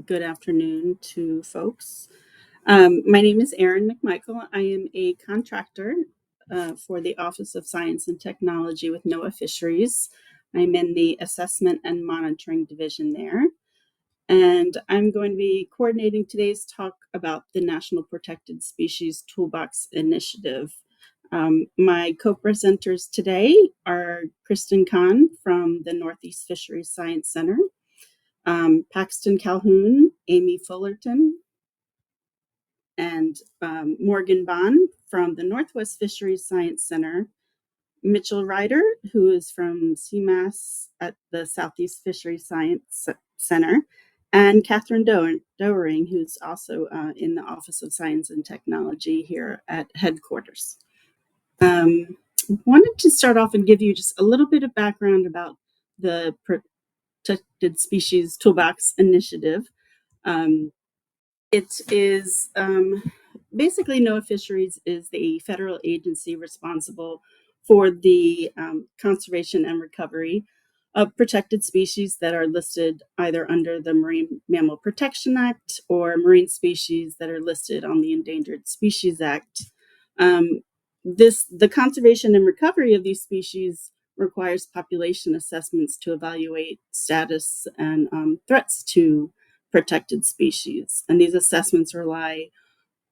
good afternoon to folks. My name is Erin McMichael. I am a contractor for the Office of Science and Technology with NOAA Fisheries. I'm in the Assessment and Monitoring Division there. And I'm going to be coordinating today's talk about the National Protected Species Toolbox Initiative. My co-presenters today are Christin from the Northeast Fisheries Science Center, Paxton, Calhoun, Aimee, Fullerton, and Morgan Bond from the Northwest Fisheries Science Center, Mitchell Ryder, who is from CIMAS at the Southeast Fisheries Science Center, and Kathryn Doering, who's also in the Office of Science and Technology here at headquarters. Wanted to start off and give you just a little bit of background about the Protected Species Toolbox Initiative. It is basically NOAA Fisheries is the federal agency responsible for the conservation and recovery of protected species that are listed either under the Marine Mammal Protection Act or marine species that are listed on the Endangered Species Act. The conservation and recovery of these species requires population assessments to evaluate status and threats to protected species. And these assessments rely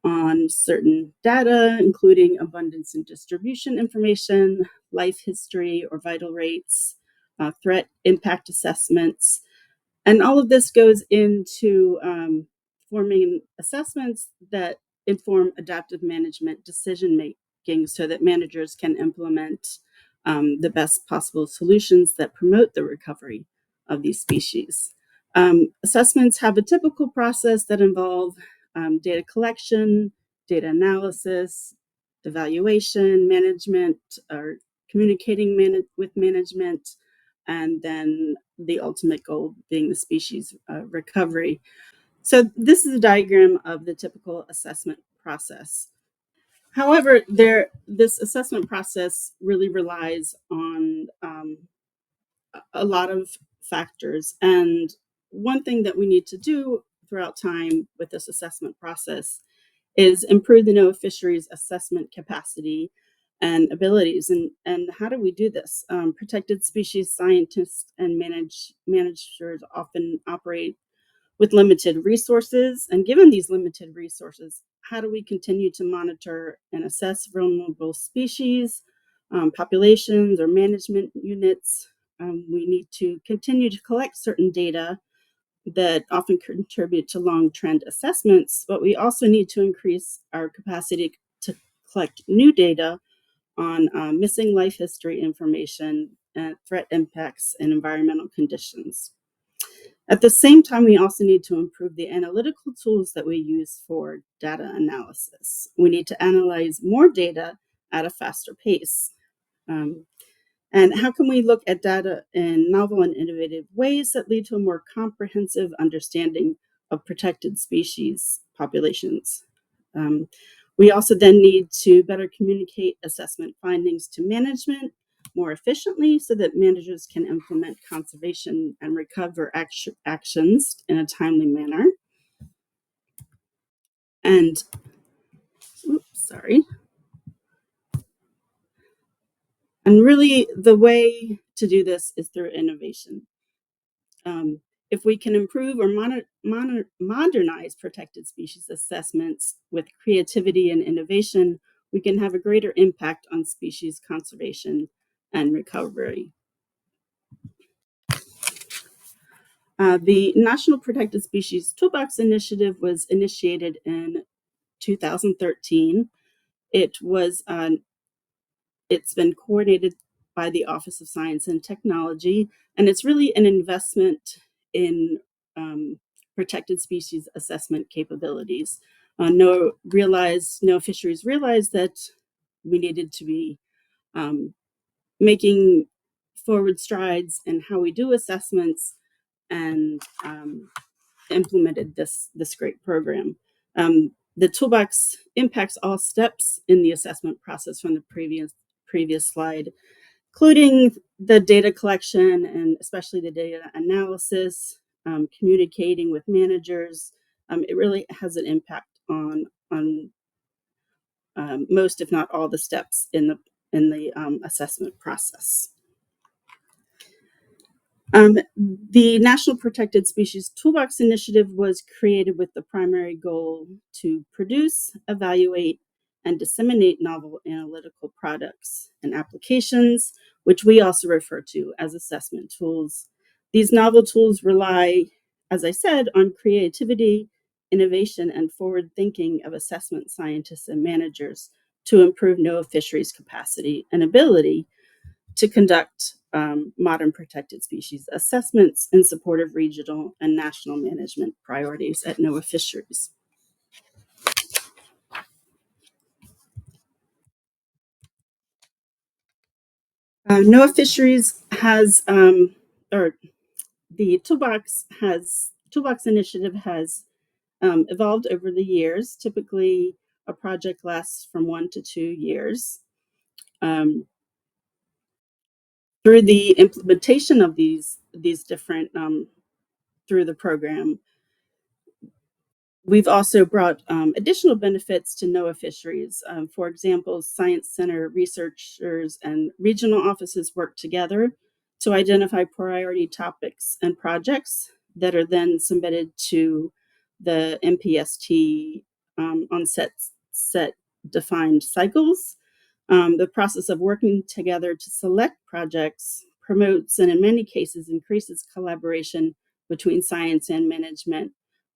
on certain data, including abundance and distribution information, life history or vital rates, threat impact assessments. And all of this goes into forming assessments that inform adaptive management decision making so that managers can implement the best possible solutions that promote the recovery of these species. Assessments have a typical process that involve data collection, data analysis, evaluation, management, or communicating with management, and then the ultimate goal being the species recovery. So this is a diagram of the typical assessment process. However, this assessment process really relies on a lot of factors. And one thing that we need to do throughout time with this assessment process is improve the NOAA fisheries assessment capacity and abilities. And how do we do this? Protected species scientists and managers often operate with limited resources. And given these limited resources, how do we continue to monitor and assess vulnerable species, populations, or management units? We need to continue to collect certain data that often contribute to long trend assessments, but we also need to increase our capacity to collect new data on missing life history information, threat impacts, and environmental conditions. At the same time, we also need to improve the analytical tools that we use for data analysis. We need to analyze more data at a faster pace. And how can we look at data in novel and innovative ways that lead to a more comprehensive understanding of protected species populations? We also then need to better communicate assessment findings to management more efficiently so that managers can implement conservation and recover actions in a timely manner. And, And really the way to do this is through innovation. If we can improve or modernize protected species assessments with creativity and innovation, we can have a greater impact on species conservation and recovery. The National Protected Species Toolbox Initiative was initiated in 2013. It's been coordinated by the Office of Science and Technology, and it's really an investment in protected species assessment capabilities. NOAA Fisheries realized that we needed to be making forward strides in how we do assessments and implemented this great program. The toolbox impacts all steps in the assessment process from the previous slide, including the data collection and especially the data analysis, communicating with managers. It really has an impact on most, if not all, the steps in the assessment process. The National Protected Species Toolbox Initiative was created with the primary goal to produce, evaluate, and disseminate novel analytical products and applications, which we also refer to as assessment tools. These novel tools rely, as I said, on creativity, innovation, and forward thinking of assessment scientists and managers to improve NOAA fisheries capacity and ability to conduct modern protected species assessments in support of regional and national management priorities at NOAA Fisheries. NOAA Fisheries has, or the Toolbox Initiative has evolved over the years. Typically, a project lasts from 1 to 2 years. Through the implementation of these different through the program, we've also brought additional benefits to NOAA Fisheries. For example, Science Center researchers and regional offices work together to identify priority topics and projects that are then submitted to the NPST on set defined cycles. The process of working together to select projects promotes and in many cases increases collaboration between science and management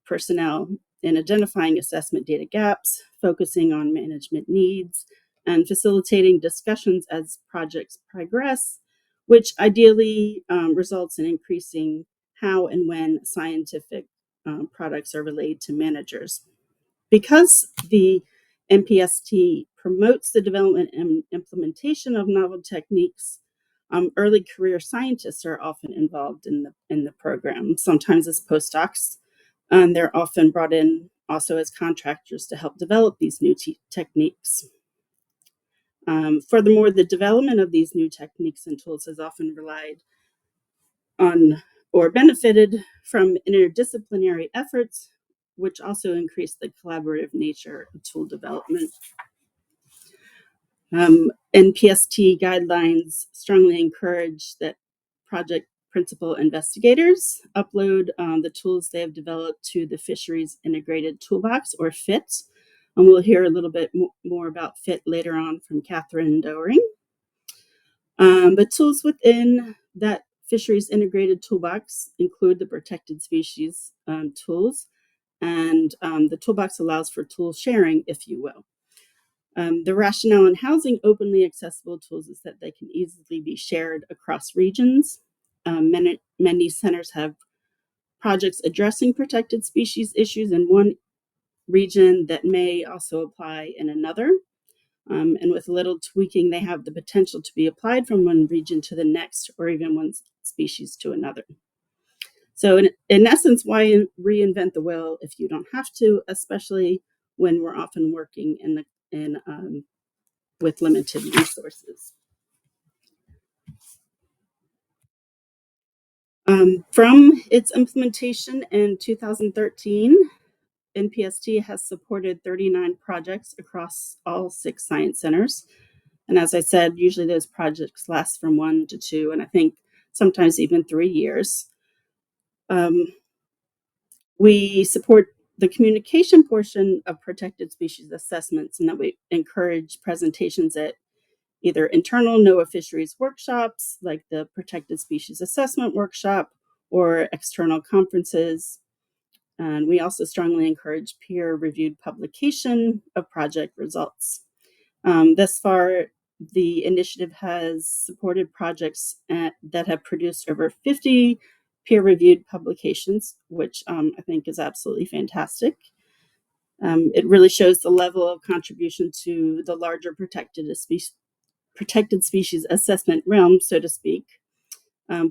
personnel in identifying assessment data gaps, focusing on management needs, and facilitating discussions as projects progress, which ideally results in increasing how and when scientific products are relayed to managers. Because the NPST promotes the development and implementation of novel techniques, early career scientists are often involved in the program, sometimes as postdocs. They're often brought in also as contractors to help develop these new techniques. Furthermore, the development of these new techniques and tools has often relied on or benefited from interdisciplinary efforts, which also increase the collaborative nature of tool development. NPST guidelines strongly encourage that project principal investigators upload the tools they have developed to the Fisheries Integrated Toolbox, or FIT. And we'll hear a little bit more about FIT later on from Kathryn and Doering. But tools within that Fisheries Integrated Toolbox include the protected species tools, and the toolbox allows for tool sharing, if you will. The rationale in housing openly accessible tools is that they can easily be shared across regions. Many centers have projects addressing protected species issues in one region that may also apply in another. And with little tweaking, they have the potential to be applied from one region to the next, or even one species to another. So in essence, why reinvent the wheel if you don't have to, especially when we're often working with limited resources. From its implementation in 2013, NPST has supported 39 projects across all 6 science centers. And as I said, usually those projects last from 1 to 2, and I think sometimes even 3 years. We support the communication portion of protected species assessments, and that we encourage presentations at either internal NOAA fisheries workshops, like the Protected Species Assessment Workshop, or external conferences. And we also strongly encourage peer-reviewed publication of project results. Thus far, the initiative has supported projects that have produced over 50 peer-reviewed publications, which I think is absolutely fantastic. It really shows the level of contribution to the larger protected species assessment realm, so to speak.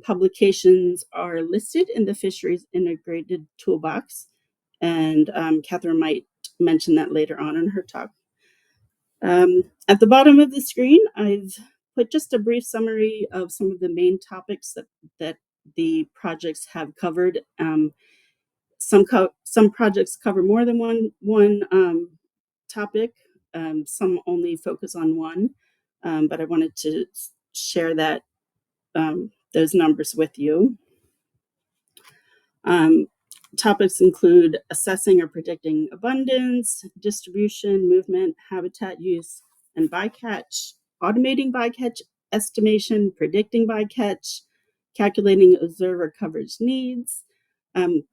Publications are listed in the Fisheries Integrated Toolbox, and Kathryn might mention that later on in her talk. At the bottom of the screen, I've put just a brief summary of some of the main topics that the projects have covered. Some projects cover more than one topic. Some only focus on one, but I wanted to share that those numbers with you. Topics include assessing or predicting abundance, distribution, movement, habitat use, and bycatch, automating bycatch estimation, predicting bycatch, calculating observer coverage needs,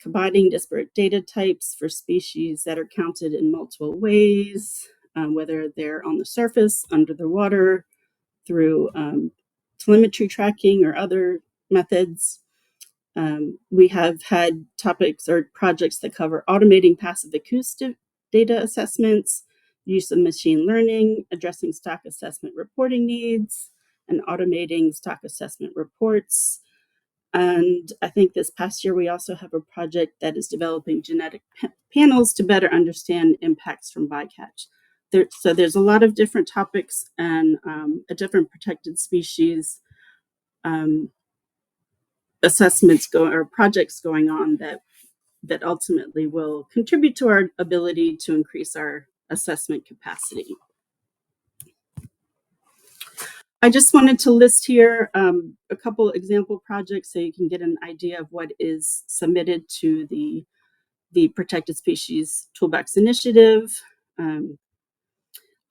combining disparate data types for species that are counted in multiple ways, whether they're on the surface, under the water, through telemetry tracking or other methods. We have had topics or projects that cover automating passive acoustic data assessments, use of machine learning, addressing stock assessment reporting needs, and automating stock assessment reports. And I think this past year, we also have a project that is developing genetic panels to better understand impacts from bycatch. So there's a lot of different topics and a different protected species assessments or projects going on that ultimately will contribute to our ability to increase our assessment capacity. I just wanted to list here a couple example projects so you can get an idea of what is submitted to the Protected Species Toolbox Initiative.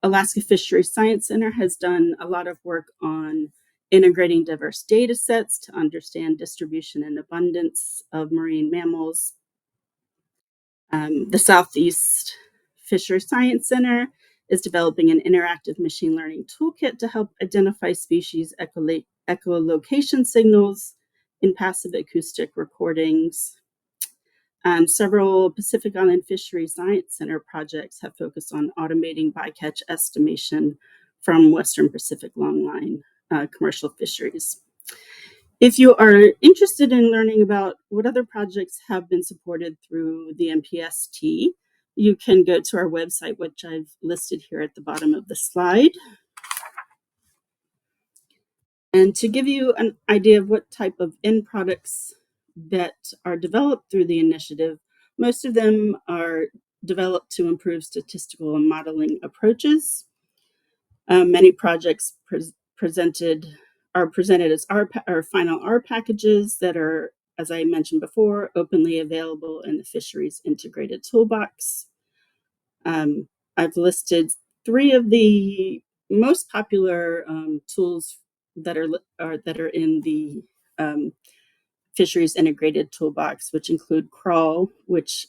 Alaska Fisheries Science Center has done a lot of work on integrating diverse data sets to understand distribution and abundance of marine mammals. The Southeast Fisheries Science Center is developing an interactive machine learning toolkit to help identify species echolocation signals in passive acoustic recordings. Several Pacific Island Fisheries Science Center projects have focused on automating bycatch estimation from Western Pacific longline commercial fisheries. If you are interested in learning about what other projects have been supported through the NPST, you can go to our website, which I've listed here at the bottom of the slide. And to give you an idea of what type of end products that are developed through the initiative, most of them are developed to improve statistical and modeling approaches. Many projects are presented as our final R packages that are, as I mentioned before, openly available in the Fisheries Integrated Toolbox. I've listed 3 of the most popular tools that are in the Fisheries Integrated Toolbox, which include CRAWL, which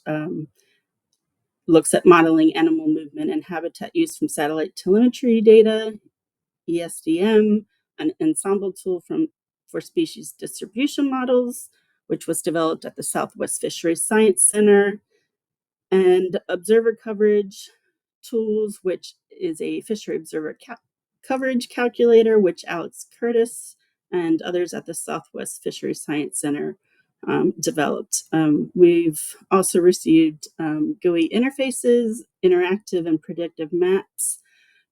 looks at modeling animal movement and habitat use from satellite telemetry data, ESDM, an ensemble tool for species distribution models, which was developed at the Southwest Fisheries Science Center, and observer coverage tools, which is a fishery observer coverage calculator, which Alex Curtis and others at the Southwest Fisheries Science Center developed. We've also received GUI interfaces, interactive and predictive maps,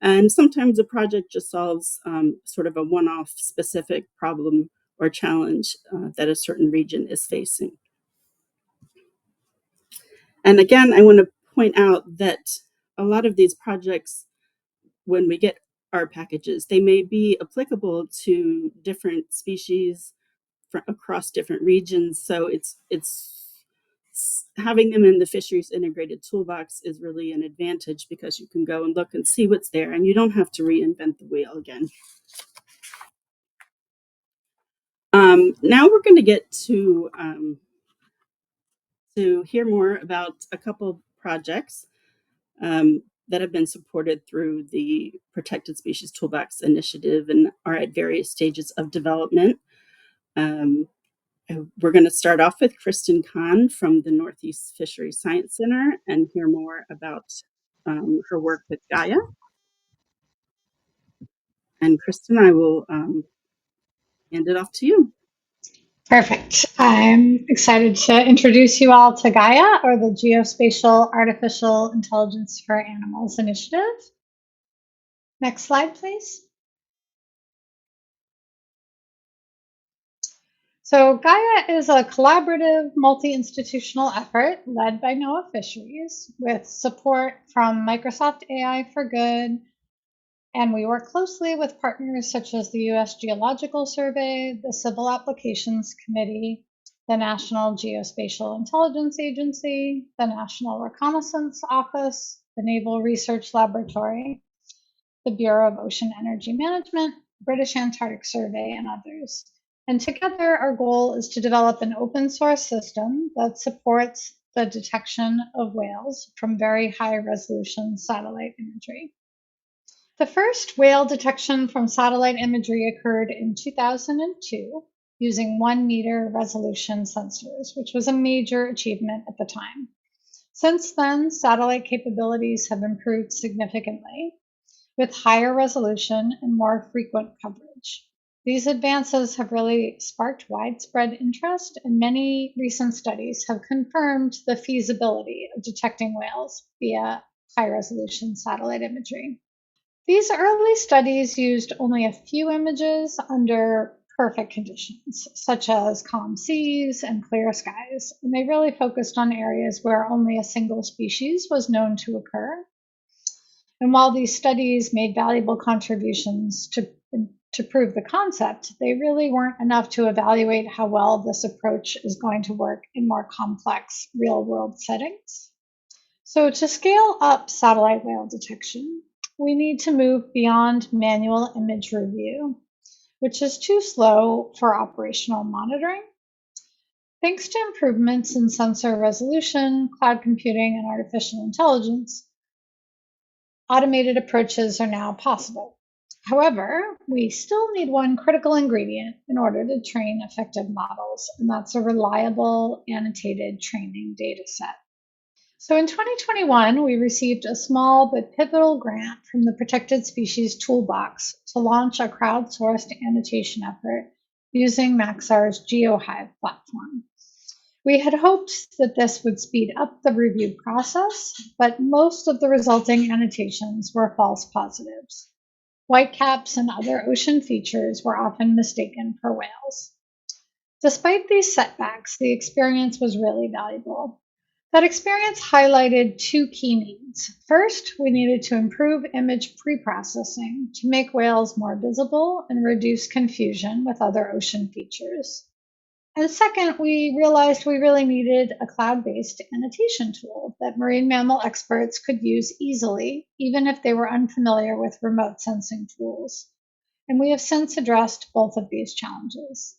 and sometimes a project just solves sort of a one-off specific problem or challenge that a certain region is facing. And again, I want to point out that a lot of these projects, when we get our packages, they may be applicable to different species across different regions. So it's having them in the Fisheries Integrated Toolbox is really an advantage because you can go and look and see what's there, and you don't have to reinvent the wheel again. Now we're going to get to hear more about a couple projects that have been supported through the Protected Species Toolbox Initiative and are at various stages of development. We're going to start off with Christin from the Northeast Fisheries Science Center and hear more about her work with Gaia. And Christin, I will hand it off to you. Perfect. I'm excited to introduce you all to Gaia, or the Geospatial Artificial Intelligence for Animals Initiative. Next slide, please. So Gaia is a collaborative multi-institutional effort led by NOAA Fisheries with support from Microsoft AI for Good, and we work closely with partners such as the U.S. Geological Survey, the Civil Applications Committee, the National Geospatial Intelligence Agency, the National Reconnaissance Office, the Naval Research Laboratory, the Bureau of Ocean Energy Management, British Antarctic Survey, and others. And together, our goal is to develop an open source system that supports the detection of whales from very high resolution satellite imagery. The first whale detection from satellite imagery occurred in 2002 using 1-meter resolution sensors, which was a major achievement at the time. Since then, satellite capabilities have improved significantly with higher resolution and more frequent coverage. These advances have really sparked widespread interest, and many recent studies have confirmed the feasibility of detecting whales via high-resolution satellite imagery. These early studies used only a few images under perfect conditions, such as calm seas and clear skies, and they really focused on areas where only a single species was known to occur. And while these studies made valuable contributions to prove the concept, they really weren't enough to evaluate how well this approach is going to work in more complex real-world settings. So to scale up satellite whale detection, we need to move beyond manual image review, which is too slow for operational monitoring. Thanks to improvements in sensor resolution, cloud computing, and artificial intelligence, automated approaches are now possible. However, we still need one critical ingredient in order to train effective models, and that's a reliable annotated training data set. So in 2021, we received a small but pivotal grant from the Protected Species Toolbox to launch a crowdsourced annotation effort using Maxar's GeoHive platform. We had hoped that this would speed up the review process, but most of the resulting annotations were false positives. Whitecaps and other ocean features were often mistaken for whales. Despite these setbacks, the experience was really valuable. That experience highlighted two key needs. First, we needed to improve image pre-processing to make whales more visible and reduce confusion with other ocean features. And second, we realized we really needed a cloud-based annotation tool that marine mammal experts could use easily, even if they were unfamiliar with remote sensing tools. And we have since addressed both of these challenges.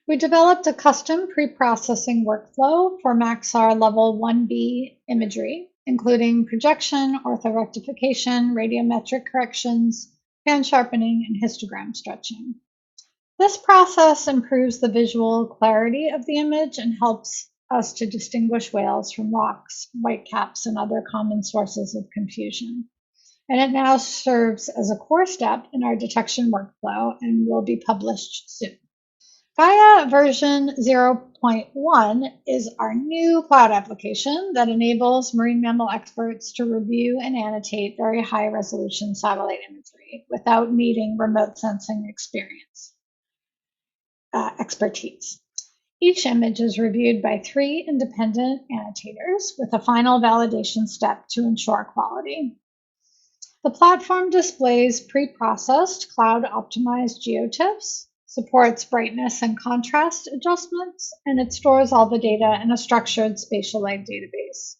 We developed a custom pre-processing workflow for Maxar Level 1B imagery, including projection, orthorectification, radiometric corrections, pan sharpening, and histogram stretching. This process improves the visual clarity of the image and helps us to distinguish whales from rocks, whitecaps, and other common sources of confusion. And it now serves as a core step in our detection workflow and will be published soon. Gaia version 0.1 is our new cloud application that enables marine mammal experts to review and annotate very high resolution satellite imagery without needing remote sensing expertise. Each image is reviewed by 3 independent annotators with a final validation step to ensure quality. The platform displays pre-processed cloud-optimized geotips, supports brightness and contrast adjustments, and it stores all the data in a structured spatial light database.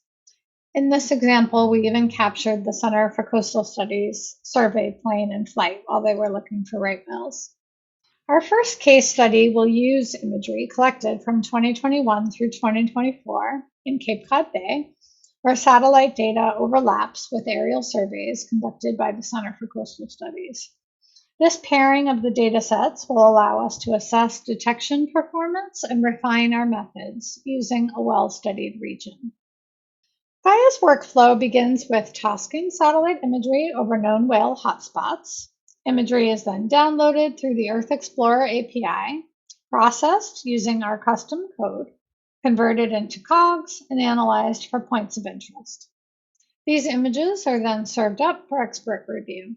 In this example, we even captured the Center for Coastal Studies survey plane in flight while they were looking for right whales. Our first case study will use imagery collected from 2021 through 2024 in Cape Cod Bay, where satellite data overlaps with aerial surveys conducted by the Center for Coastal Studies. This pairing of the data sets will allow us to assess detection performance and refine our methods using a well-studied region. Gaia's workflow begins with tasking satellite imagery over known whale hotspots. Imagery is then downloaded through the Earth Explorer API, processed using our custom code, converted into COGs, and analyzed for points of interest. These images are then served up for expert review.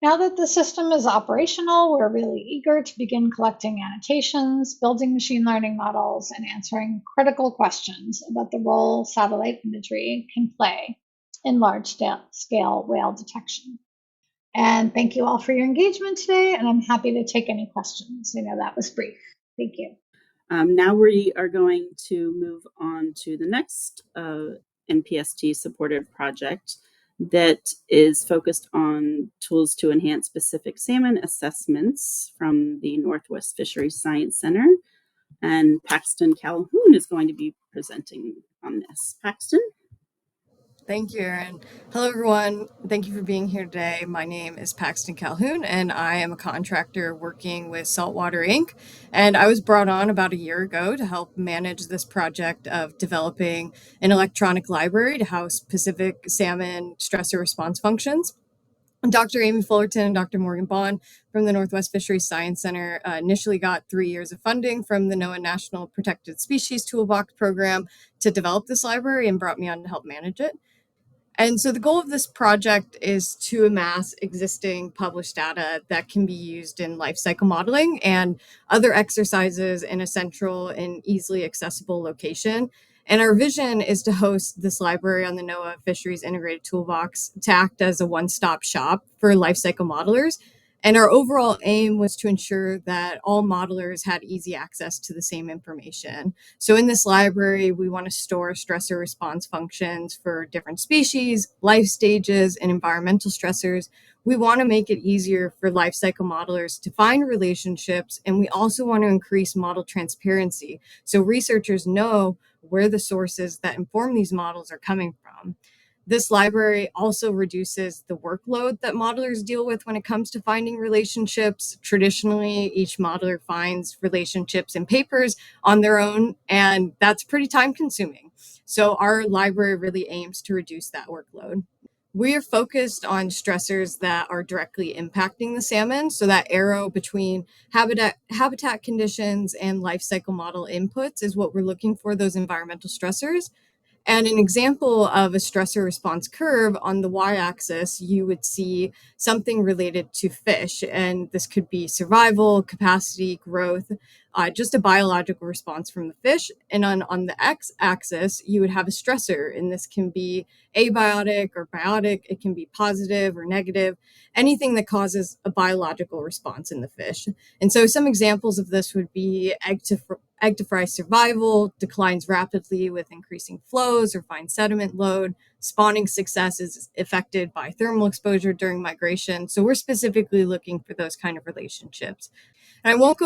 Now that the system is operational, we're really eager to begin collecting annotations, building machine learning models, and answering critical questions about the role satellite imagery can play in large-scale whale detection. And thank you all for your engagement today, and I'm happy to take any questions. I know that was brief. Thank you. Now we are going to move on to the next NPST supported project that is focused on tools to enhance specific salmon assessments from the Northwest Fisheries Science Center. And Paxton Calhoun is going to be presenting on this. Paxton? Thank you, Erin. Hello, everyone. Thank you for being here today. My name is Paxton Calhoun, and I am a contractor working with Saltwater Inc. And I was brought on about a year ago to help manage this project of developing an electronic library to house Pacific salmon stressor response functions. Dr. Aimee Fullerton and Dr. Morgan Bond from the Northwest Fisheries Science Center initially got 3 years of funding from the NOAA National Protected Species Toolbox program to develop this library and brought me on to help manage it. And so the goal of this project is to amass existing published data that can be used in life cycle modeling and other exercises in a central and easily accessible location. And our vision is to host this library on the NOAA Fisheries Integrated Toolbox to act as a one-stop shop for life cycle modelers. And our overall aim was to ensure that all modelers had easy access to the same information. So in this library, we want to store stressor response functions for different species, life stages, and environmental stressors. We want to make it easier for life cycle modelers to find relationships, and we also want to increase model transparency so researchers know where the sources that inform these models are coming from. This library also reduces the workload that modelers deal with when it comes to finding relationships. Traditionally, each modeler finds relationships in papers on their own, and that's pretty time consuming. So our library really aims to reduce that workload. We are focused on stressors that are directly impacting the salmon. So that arrow between habitat conditions and life cycle model inputs is what we're looking for, those environmental stressors. And an example of a stressor response curve on the y-axis, you would see something related to fish. And this could be survival, capacity, growth, just a biological response from the fish. And on the x-axis, you would have a stressor. And this can be abiotic or biotic. It can be positive or negative, anything that causes a biological response in the fish. And so some examples of this would be egg to fry survival declines rapidly with increasing flows or fine sediment load. Spawning success is affected by thermal exposure during migration. So we're specifically looking for those kind of relationships. And I won't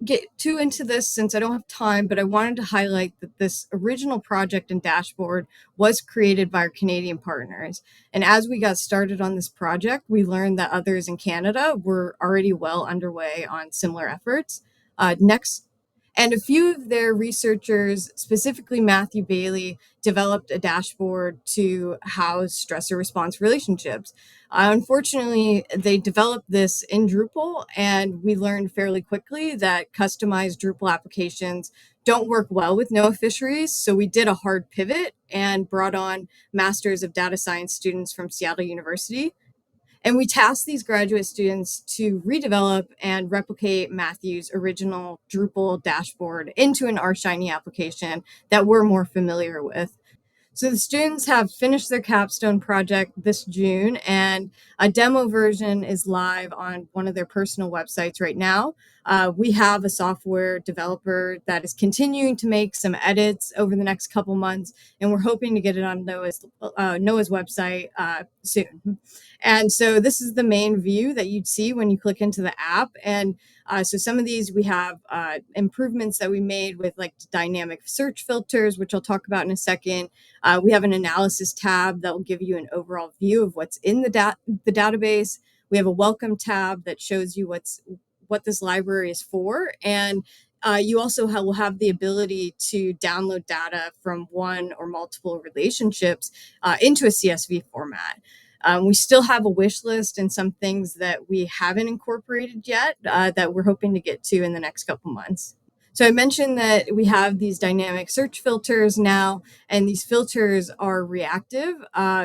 get too into this since I don't have time, but I wanted to highlight that this original project and dashboard was created by our Canadian partners. And as we got started on this project, we learned that others in Canada were already well underway on similar efforts. And a few of their researchers, specifically Matthew Bailey, developed a dashboard to house stressor response relationships. Unfortunately, they developed this in Drupal, and we learned fairly quickly that customized Drupal applications don't work well with NOAA Fisheries. So we did a hard pivot and brought on Masters of Data Science students from Seattle University. And we tasked these graduate students to redevelop and replicate Matthew's original Drupal dashboard into an R-Shiny application that we're more familiar with. So the students have finished their capstone project this June, and a demo version is live on one of their personal websites right now. We have a software developer that is continuing to make some edits over the next couple months, and we're hoping to get it on NOAA's website soon. And so this is the main view that you'd see when you click into the app. And so some of these we have improvements that we made with like dynamic search filters, which I'll talk about in a second. We have an analysis tab that will give you an overall view of what's in the database. We have a welcome tab that shows you what this library is for. And you also will have the ability to download data from one or multiple relationships into a CSV format. We still have a wish list and some things that we haven't incorporated yet that we're hoping to get to in the next couple months. So I mentioned that we have these dynamic search filters now, and these filters are reactive.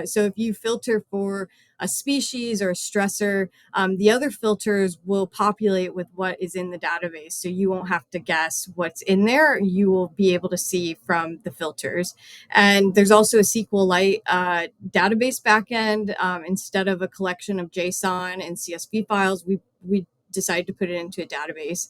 So if you filter for a species or a stressor, the other filters will populate with what is in the database. So you won't have to guess what's in there. You will be able to see from the filters. And there's also a SQLite database backend. Instead of a collection of JSON and CSV files, we decided to put it into a database.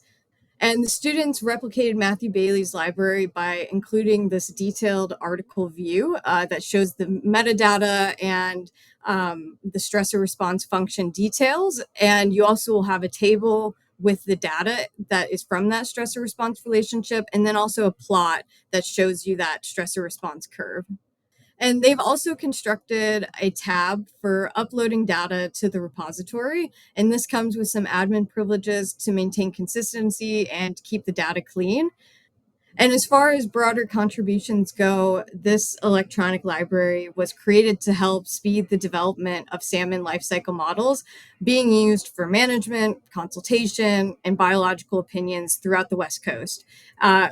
And the students replicated Matthew Bailey's library by including this detailed article view that shows the metadata and the stressor response function details. And you also will have a table with the data that is from that stressor response relationship, and then also a plot that shows you that stressor response curve. And they've also constructed a tab for uploading data to the repository. And this comes with some admin privileges to maintain consistency and keep the data clean. And as far as broader contributions go, this electronic library was created to help speed the development of salmon life cycle models being used for management, consultation, and biological opinions throughout the West Coast.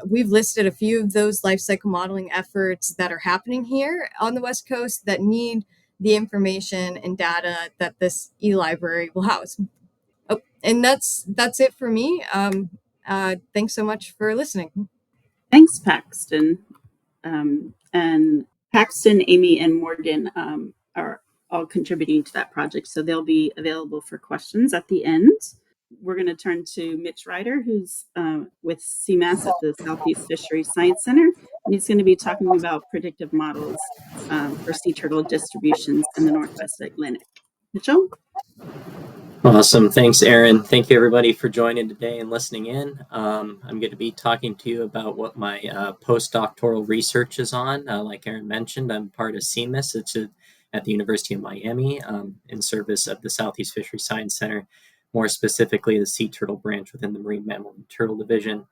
We've listed a few of those life cycle modeling efforts that are happening here on the West Coast that need the information and data that this e-library will house. Oh, and that's it for me. Thanks so much for listening. Thanks, Paxton. And Paxton, Aimee, and Morgan are all contributing to that project, so they'll be available for questions at the end. We're going to turn to Mitch Ryder, who's with CIMAS at the Southeast Fisheries Science Center, and he's going to be talking about predictive models for sea turtle distributions in the Northwest Atlantic. Mitchell? Awesome. Thanks, Erin. Thank you, everybody, for joining today and listening in. I'm going to be talking to you about what my postdoctoral research is on. Like Erin mentioned, I'm part of CIMAS. It's at the University of Miami in service of the Southeast Fisheries Science Center, more specifically the sea turtle branch within the Marine Mammal and Turtle Division.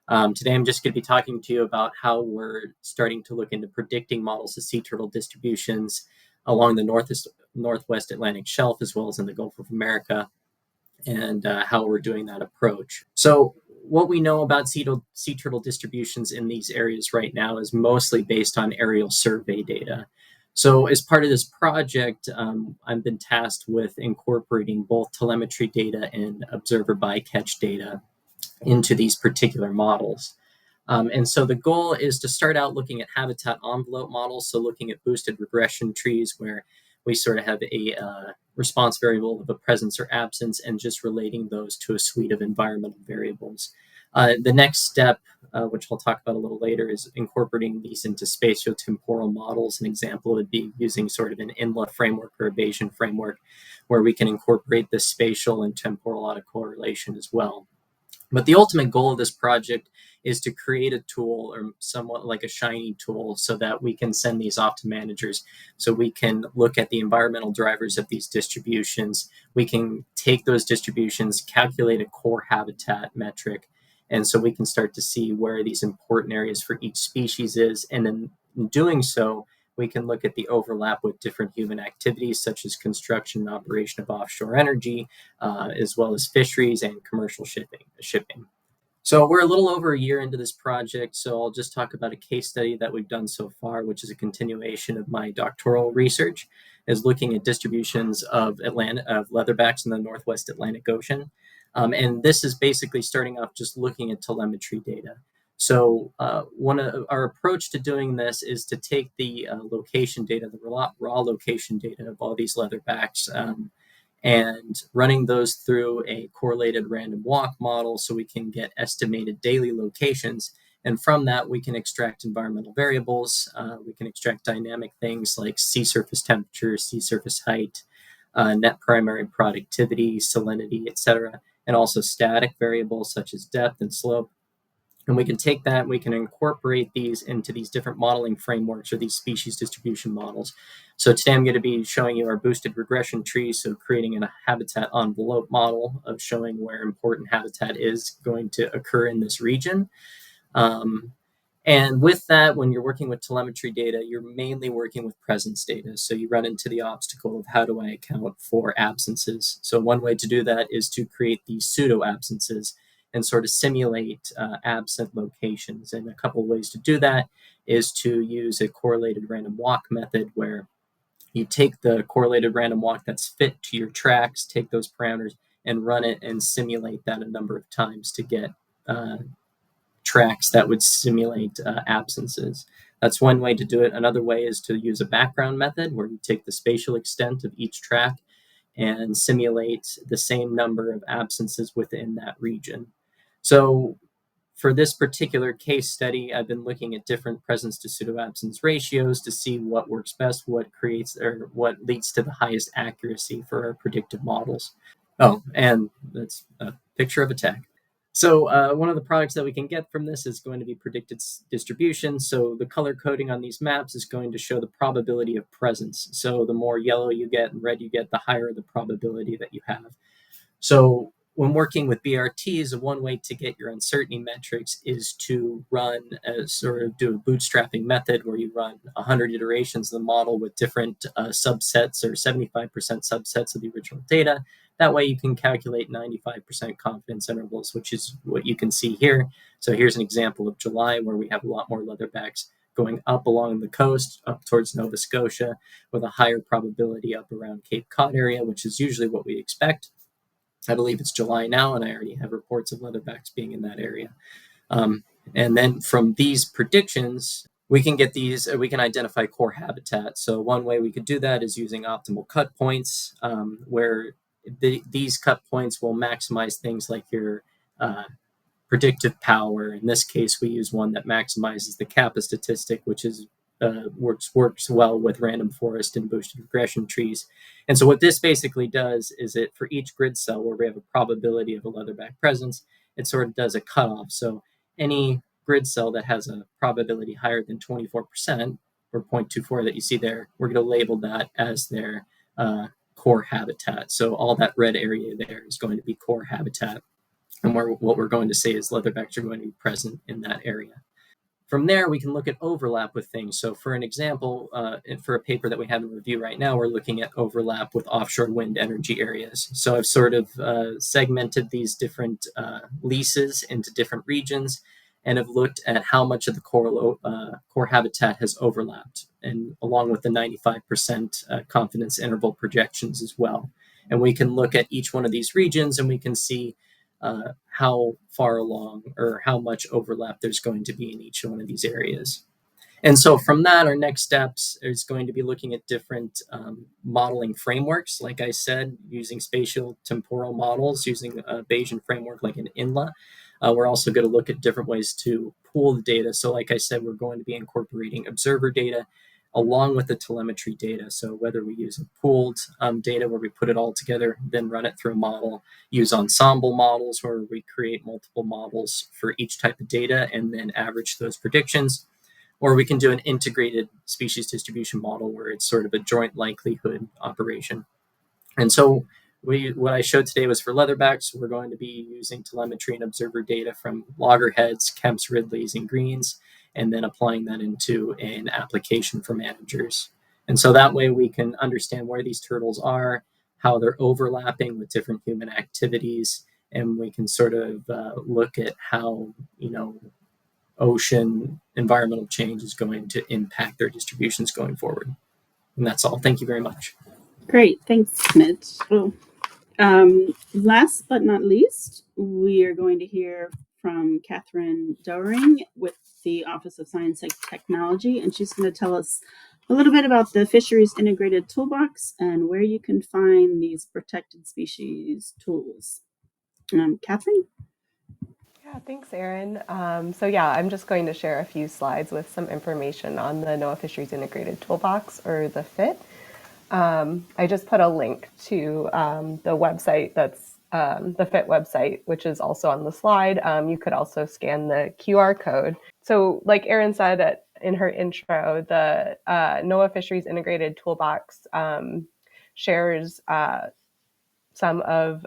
Today, I'm just going to be talking to you about how we're starting to look into predicting models of sea turtle distributions along the Northwest Atlantic Shelf, as well as in the Gulf of America, and how we're doing that approach. So what we know about sea turtle distributions in these areas right now is mostly based on aerial survey data. So as part of this project, I've been tasked with incorporating both telemetry data and observer bycatch data into these particular models. And so the goal is to start out looking at habitat envelope models, so looking at boosted regression trees where we sort of have a response variable of a presence or absence and just relating those to a suite of environmental variables. The next step, which I'll talk about a little later, is incorporating these into spatiotemporal models. An example would be using sort of an INLA framework or a Bayesian framework where we can incorporate this spatial and temporal autocorrelation as well. But the ultimate goal of this project is to create a tool, or somewhat like a shiny tool, so that we can send these off to managers, so we can look at the environmental drivers of these distributions. We can take those distributions, calculate a core habitat metric, and so we can start to see where these important areas for each species is. And then in doing so, we can look at the overlap with different human activities, such as construction and operation of offshore energy, as well as fisheries and commercial shipping. So we're a little over a year into this project, so I'll just talk about a case study that we've done so far, which is a continuation of my doctoral research, is looking at distributions of leatherbacks in the Northwest Atlantic Ocean. And this is basically starting off just looking at telemetry data. So one of our approach to doing this is to take the location data, the raw location data of all these leatherbacks, and running those through a correlated random walk model so we can get estimated daily locations. And from that, we can extract environmental variables. We can extract dynamic things like sea surface temperature, sea surface height, net primary productivity, salinity, etc., and also static variables such as depth and slope. And we can take that and we can incorporate these into these different modeling frameworks, or these species distribution models. So today I'm going to be showing you our boosted regression tree, so creating a habitat envelope model of showing where important habitat is going to occur in this region. And with that, when you're working with telemetry data, you're mainly working with presence data. So you run into the obstacle of how do I account for absences? So one way to do that is to create these pseudo absences. and sort of simulate absent locations. And a couple of ways to do that is to use a correlated random walk method, where you take the correlated random walk that's fit to your tracks, take those parameters and run it and simulate that a number of times to get tracks that would simulate absences. That's one way to do it. Another way is to use a background method, where you take the spatial extent of each track and simulate the same number of absences within that region. So for this particular case study, I've been looking at different presence to pseudo-absence ratios to see what works best, what creates or what leads to the highest accuracy for our predictive models. Oh, and that's a picture of a tag. So one of the products that we can get from this is going to be predicted distribution. So the color coding on these maps is going to show the probability of presence. So the more yellow you get and red you get, the higher the probability that you have. So when working with BRTs, one way to get your uncertainty metrics is to run do a bootstrapping method, where you run 100 iterations of the model with different subsets or 75% subsets of the original data. That way you can calculate 95% confidence intervals, which is what you can see here. So here's an example of July, where we have a lot more leatherbacks going up along the coast, up towards Nova Scotia, with a higher probability up around Cape Cod area, which is usually what we expect. I believe it's July now, and I already have reports of leatherbacks being in that area. And then from these predictions, we can identify core habitat. So one way we could do that is using optimal cut points, where these cut points will maximize things like your predictive power. In this case, we use one that maximizes the kappa statistic, which is works well with random forest and boosted regression trees. And so what this basically does is it, for each grid cell where we have a probability of a leatherback presence, it sort of does a cutoff. So any grid cell that has a probability higher than 24%, or 0.24 that you see there, we're going to label that as their core habitat. So all that red area there is going to be core habitat. And what we're going to say is leatherbacks are going to be present in that area. From there, we can look at overlap with things. So for an example, for a paper that we have in review right now, we're looking at overlap with offshore wind energy areas. So I've sort of segmented these different leases into different regions, and have looked at how much of the core habitat has overlapped, and along with the 95% confidence interval projections as well. And we can look at each one of these regions, and we can see how far along or how much overlap there's going to be in each one of these areas. And so from that, our next steps is going to be looking at different modeling frameworks. Like I said, using spatial temporal models, using a Bayesian framework like an INLA. We're also going to look at different ways to pool the data. So like I said, we're going to be incorporating observer data along with the telemetry data. So whether we use a pooled data where we put it all together, then run it through a model, use ensemble models where we create multiple models for each type of data and then average those predictions, or we can do an integrated species distribution model where it's sort of a joint likelihood operation. And so what I showed today was for leatherbacks. We're going to be using telemetry and observer data from loggerheads, Kemp's, Ridleys, and Greens, and then applying that into an application for managers. And so that way we can understand where these turtles are, how they're overlapping with different human activities, and we can sort of look at how, ocean environmental change is going to impact their distributions going forward. And that's all. Thank you very much. Great. Thanks, Mitch. Well, last but not least, we are going to hear from Kathryn Doering with the Office of Science and Technology, and she's going to tell us a little bit about the Fisheries Integrated Toolbox and where you can find these protected species tools. Kathryn? Yeah, thanks, Erin. I'm just going to share a few slides with some information on the NOAA Fisheries Integrated Toolbox, or the FIT. I just put a link to the website that's the FIT website, which is also on the slide. You could also scan the QR code. So like Erin said in her intro, the NOAA Fisheries Integrated Toolbox shares some of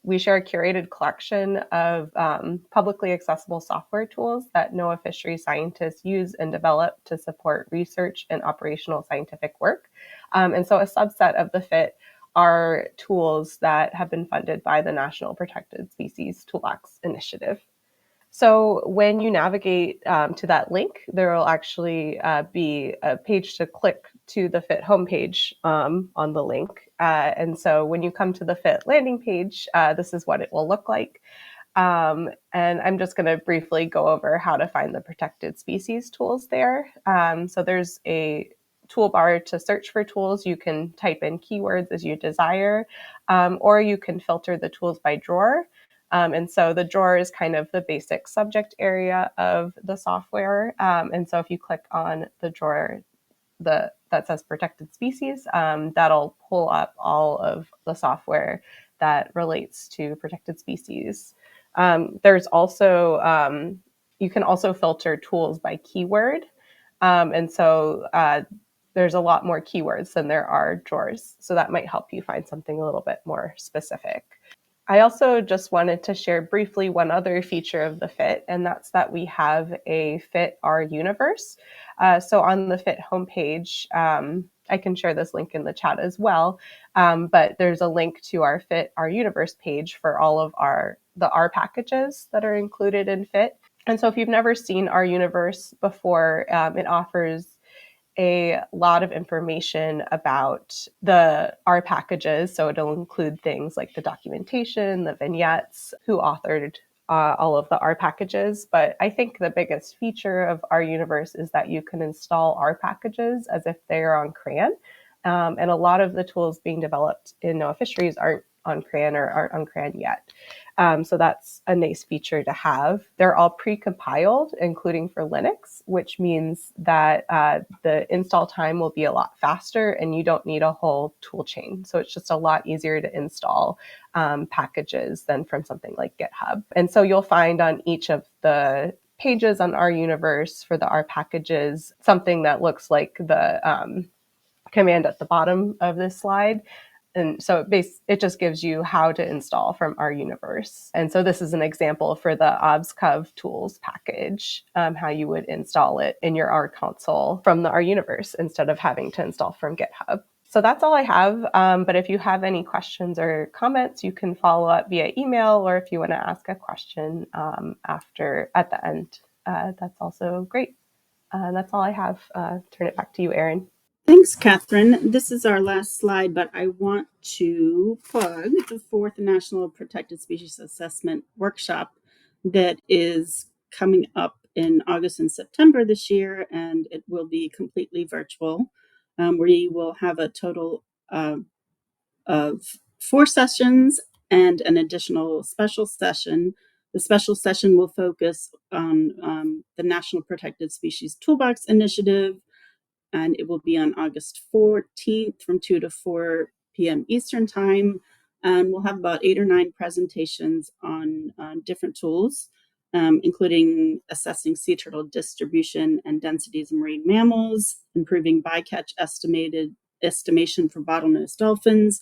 we share a curated collection of publicly accessible software tools that NOAA fisheries scientists use and develop to support research and operational scientific work. And so a subset of the FIT are tools that have been funded by the National Protected Species Toolbox Initiative. So when you navigate to that link, there will actually be a page to click to the FIT homepage on the link. And so when you come to the FIT landing page, this is what it will look like. And I'm just going to briefly go over how to find the protected species tools there. So there's a toolbar to search for tools. You can type in keywords as you desire, or you can filter the tools by drawer. And so the drawer is kind of the basic subject area of the software. And so if you click on the drawer that says protected species, that'll pull up all of the software that relates to protected species. There's also, you can also filter tools by keyword. And so there's a lot more keywords than there are drawers. So that might help you find something a little bit more specific. I also just wanted to share briefly one other feature of the FIT, and that's that we have a FIT Our Universe. So on the FIT homepage, I can share this link in the chat as well, but there's a link to our FIT Our Universe page for all of the R packages that are included in FIT. And so if you've never seen Our Universe before, it offers a lot of information about the R packages. So it'll include things like the documentation, the vignettes, who authored all of the R packages. But I think the biggest feature of Our Universe is that you can install R packages as if they are on CRAN. And a lot of the tools being developed in NOAA Fisheries aren't on CRAN or aren't on CRAN yet. So that's a nice feature to have. They're all pre-compiled, including for Linux, which means that the install time will be a lot faster and you don't need a whole tool chain. So it's just a lot easier to install packages than from something like GitHub. And so you'll find on each of the pages on Our Universe for the R packages, something that looks like the command at the bottom of this slide. And so it just gives you how to install from Our Universe. And so this is an example for the obscov tools package, how you would install it in your R console from the Our Universe instead of having to install from GitHub. So that's all I have. But if you have any questions or comments, you can follow up via email, or if you want to ask a question at the end, that's also great. That's all I have. Turn it back to you, Erin. Thanks, Kathryn. This is our last slide, but I want to plug the 4th National Protected Species Assessment Workshop that is coming up in August and September this year, and it will be completely virtual. We will have a total of 4 sessions and an additional special session. The special session will focus on the National Protected Species Toolbox Initiative, and it will be on August 14th from 2 to 4 p.m. Eastern Time. And we'll have about 8 or 9 presentations on different tools, including assessing sea turtle distribution and densities of marine mammals, improving bycatch estimation for bottlenose dolphins,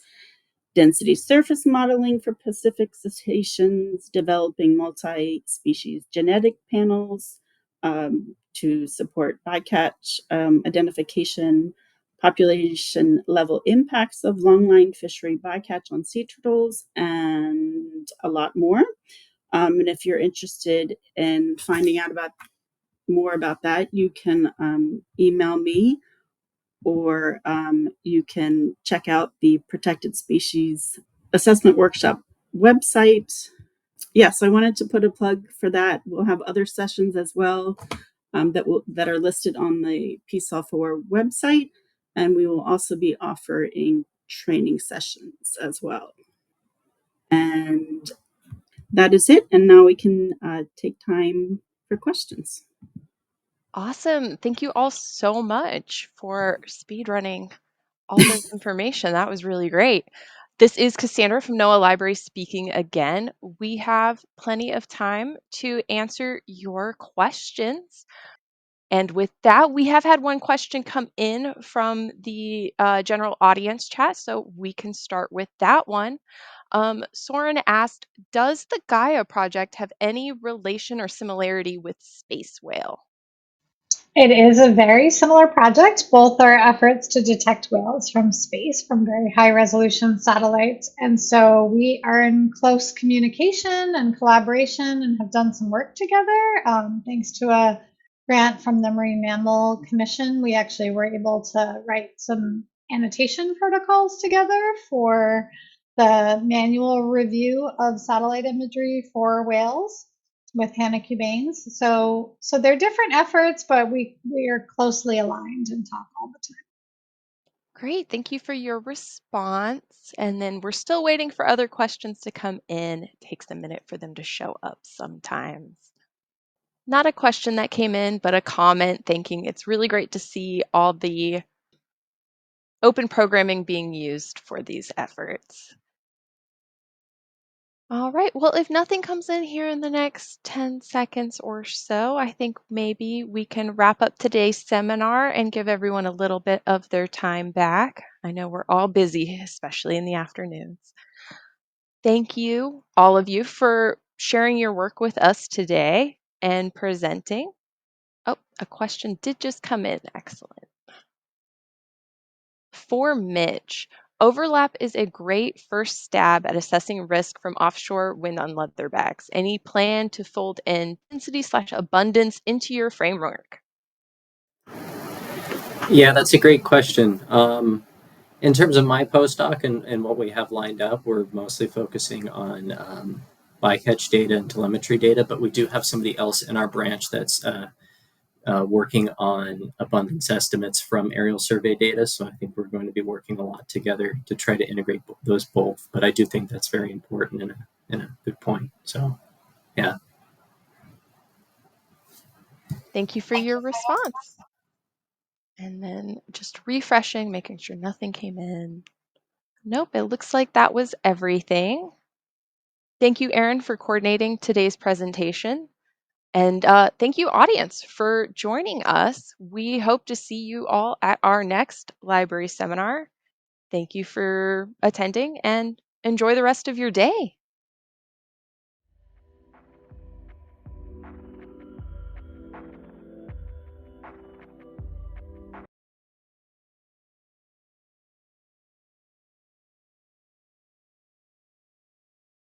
density surface modeling for Pacific cetaceans, developing multi-species genetic panels, to support bycatch identification, population level impacts of longline fishery bycatch on sea turtles, and a lot more. And if you're interested in finding out more about that, you can email me, or you can check out the Protected Species Assessment Workshop website. Yes, I wanted to put a plug for that. We'll have other sessions as well that are listed on the PSOL4 website, and we will also be offering training sessions as well. And that is it. And now we can take time for questions. Awesome. Thank you all so much for speedrunning all this information. That was really great. This is Cassandra from NOAA Library speaking again. We have plenty of time to answer your questions. And with that, we have had one question come in from the general audience chat, so we can start with that one. Soren asked, does the Gaia project have any relation or similarity with space whale? It is a very similar project. Both are efforts to detect whales from space from very high resolution satellites. And so we are in close communication and collaboration and have done some work together. Thanks to a grant from the Marine Mammal Commission, we actually were able to write some annotation protocols together for the manual review of satellite imagery for whales with Hannah Cubanes. So they're different efforts, but we are closely aligned and talk all the time. Great. Thank you for your response. And then we're still waiting for other questions to come in. It takes a minute for them to show up sometimes. Not a question that came in, but a comment thanking it's really great to see all the open programming being used for these efforts. All right. Well, if nothing comes in here in the next 10 seconds or so, I think maybe we can wrap up today's seminar and give everyone a little bit of their time back. I know we're all busy, especially in the afternoons. Thank you, all of you, for sharing your work with us today and presenting. Oh, a question did just come in. Excellent. For Mitch, overlap is a great first stab at assessing risk from offshore wind on leatherbacks. Any plan to fold in density/abundance into your framework? Yeah, that's a great question. In terms of my postdoc and what we have lined up, we're mostly focusing on bycatch data and telemetry data, but we do have somebody else in our branch that's working on abundance estimates from aerial survey data. So I think we're going to be working a lot together to try to integrate those both. But I do think that's very important and a good point. So, yeah. Thank you for your response. And then just refreshing, making sure nothing came in. Nope, it looks like that was everything. Thank you, Erin, for coordinating today's presentation. And thank you, audience, for joining us. We hope to see you all at our next library seminar. Thank you for attending and enjoy the rest of your day.